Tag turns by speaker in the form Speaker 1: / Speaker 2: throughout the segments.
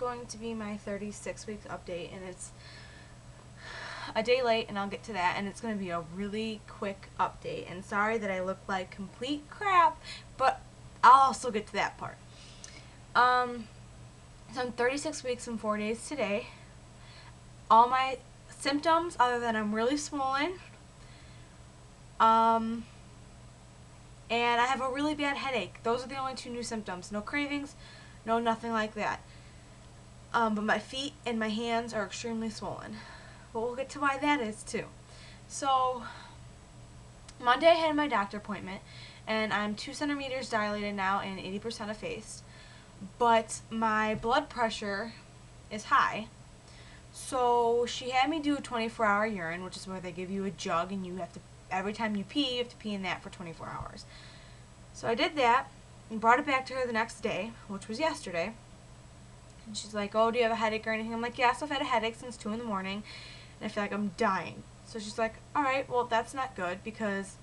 Speaker 1: Going to be my 36 weeks update, and it's a day late, and I'll get to that, and it's going to be a really quick update. And sorry that I look like complete crap, but I'll also get to that part. So I'm 36 weeks and 4 days today. All my symptoms, other than I'm really swollen, and I have a really bad headache. Those are the only two new symptoms. No cravings, no nothing like that. But my feet and my hands are extremely swollen. But we'll get to why that is too. So, Monday I had my doctor appointment, and I'm 2 centimeters dilated now and 80% effaced. But my blood pressure is high. So, she had me do a 24-hour urine, which is where they give you a jug, and you have to, every time you pee, you have to pee in that for 24 hours. So I did that and brought it back to her the next day, which was yesterday. And she's like, oh, do you have a headache or anything? I'm like, yes, I've had a headache since 2 in the morning, and I feel like I'm dying. So she's like, alright, well, that's not good, because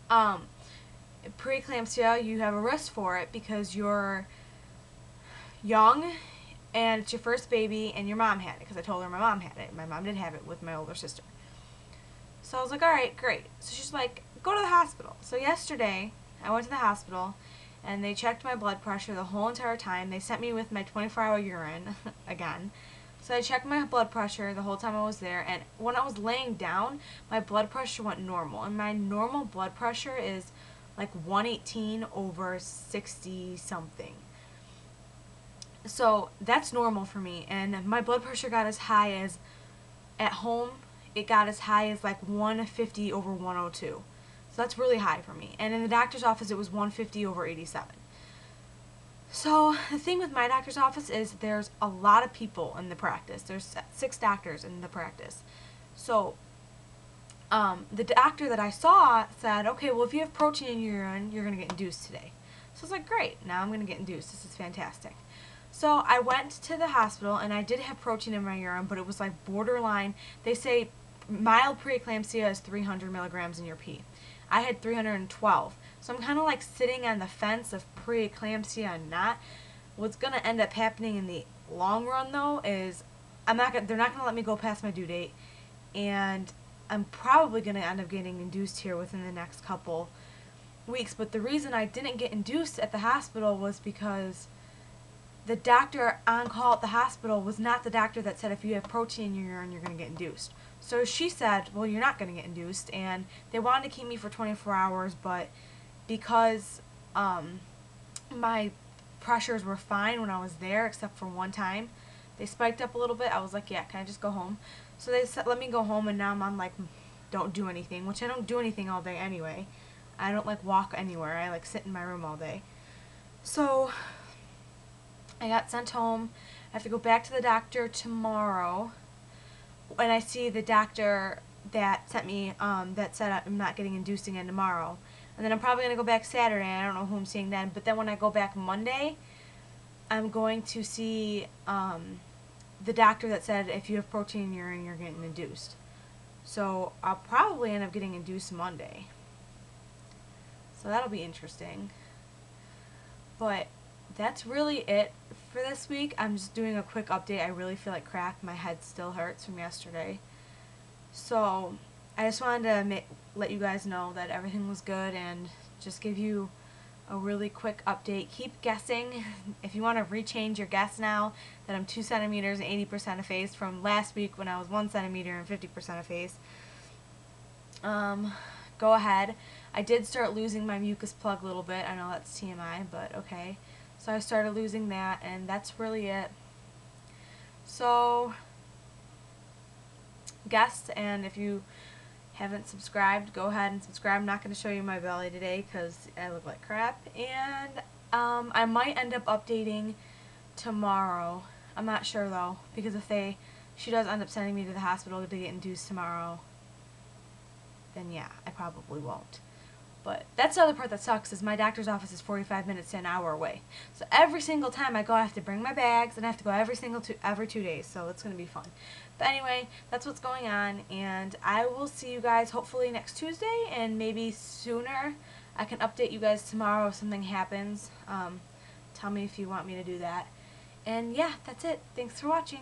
Speaker 1: preeclampsia, you have a risk for it because you're young, and it's your first baby, and your mom had it, because I told her my mom had it. My mom did have it with my older sister. So I was like, alright, great. So she's like, go to the hospital. So yesterday, I went to the hospital, and they checked my blood pressure the whole entire time. They sent me with my 24-hour urine again. So I checked my blood pressure the whole time I was there, and when I was laying down, my blood pressure went normal. And my normal blood pressure is like 118 over 60 something. So that's normal for me, and my blood pressure got as high as, at home, it got as high as like 150 over 102. So that's really high for me. And in the doctor's office, it was 150 over 87. So the thing with my doctor's office is there's a lot of people in the practice. There's 6 doctors in the practice. So the doctor that I saw said, okay, well, if you have protein in your urine, you're going to get induced today. So I was like, great, now I'm going to get induced. This is fantastic. So I went to the hospital, and I did have protein in my urine, but it was like borderline. They say mild preeclampsia is 300 milligrams in your pee. I had 312. So I'm kind of like sitting on the fence of preeclampsia and not. What's going to end up happening in the long run, though, is they're not going to let me go past my due date, and I'm probably going to end up getting induced here within the next couple weeks. But the reason I didn't get induced at the hospital was because the doctor on call at the hospital was not the doctor that said if you have protein in your urine, you're going to get induced. So she said, well, you're not going to get induced, and they wanted to keep me for 24 hours, but because my pressures were fine when I was there, except for one time, they spiked up a little bit. I was like, yeah, can I just go home? So they said, let me go home, and now I'm on, like, don't do anything, which I don't do anything all day anyway. I don't, like, walk anywhere. I, like, sit in my room all day. So I got sent home. I have to go back to the doctor tomorrow. When I see the doctor that sent me, that said I'm not getting induced again tomorrow. And then I'm probably going to go back Saturday. I don't know who I'm seeing then. But then when I go back Monday, I'm going to see the doctor that said if you have protein in your urine, you're getting induced. So I'll probably end up getting induced Monday. So that'll be interesting. But that's really it for this week. I'm just doing a quick update. I really feel like crap. My head still hurts from yesterday. So I just wanted to let you guys know that everything was good, and just give you a really quick update. Keep guessing. If you want to rechange your guess now that I'm 2 centimeters and 80% effaced from last week when I was 1 centimeter and 50% effaced, go ahead. I did start losing my mucus plug a little bit. I know that's TMI, but okay. So I started losing that, and that's really it. So, guess, and if you haven't subscribed, go ahead and subscribe. I'm not going to show you my belly today because I look like crap. And I might end up updating tomorrow. I'm not sure, though, because if she does end up sending me to the hospital to get induced tomorrow, then yeah, I probably won't. But that's the other part that sucks, is my doctor's office is 45 minutes to an hour away. So every single time I go, I have to bring my bags, and I have to go every 2 days. So it's going to be fun. But anyway, that's what's going on, and I will see you guys hopefully next Tuesday, and maybe sooner. I can update you guys tomorrow if something happens. Tell me if you want me to do that. And yeah, that's it. Thanks for watching.